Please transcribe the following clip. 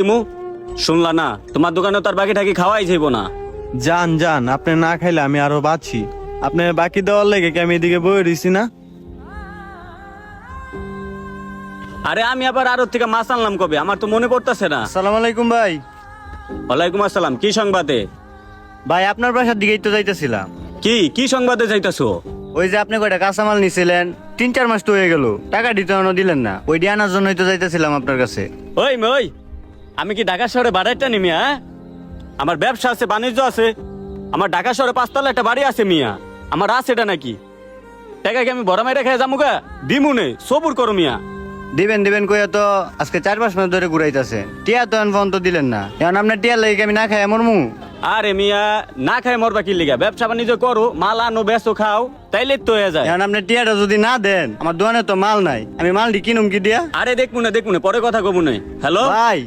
তিমু শুনলা না, তোমার দোকানে তার বাকি টাকি খাওয়াই যাইব না। যান যান, আপনি না খাইলে আমি আরো বাঁচি। আপনি বাকি দেওয়ার লেগে কি আমি এদিকে বয়ে দিছি না? আরে আমি আবার আরো থেকে মাছ আনলাম কবে, আমার তো মনে পড়তেছে না। আসসালামু আলাইকুম ভাই। ওয়ালাইকুম আসসালাম। কি সংবাদে? ভাই আপনার বাসার দিকেই তো যাইতেছিলাম। কি কি সংবাদে যাইতাছো? ওই যে আপনি কয়টা কাঁচামাল নিছিলেন, 3-4 মাস তো হয়ে গেল, টাকা দিতে এখনো দিলেন না। ওই আনার জন্যই তো যাইতেছিলাম আপনার কাছে। ওই আমি কি ঢাকা শহরে বাড়াইটা নি মিয়া? আমার ব্যবসা আছে, বাণিজ্য আছে। আমার ঢাকা শহরে 5 তলা একটা বাড়ি আছে মিয়া। আমার আছে এটা নাকি? টাকা কি আমি বড় মাইরা খেয়ে যামুগা? দিমুনে সবুর করো মিয়া। দিবেন দিবেন কইয়া তো আজকে 4-5 মাস ধরে ঘুরাইতেছে, টিয়া তো এখন তো দিলেন না। এখন আপনার টিয়ার লাগে আমি না খাই মরমু? আরে মিয়া, না খাই মরবা কি লিগা? ব্যবসা বাণিজ্য করো, মাল আনো বেচো খাও, তাইলে তো হয়ে যায়। এখন আপনার টিয়াটা যদি না দেন, আমার দোকানে তো মাল নাই, আমি মালটি কিনুম কি দিয়া? আরে দেখবো না পরে কথা কবো না। হ্যালো ভাই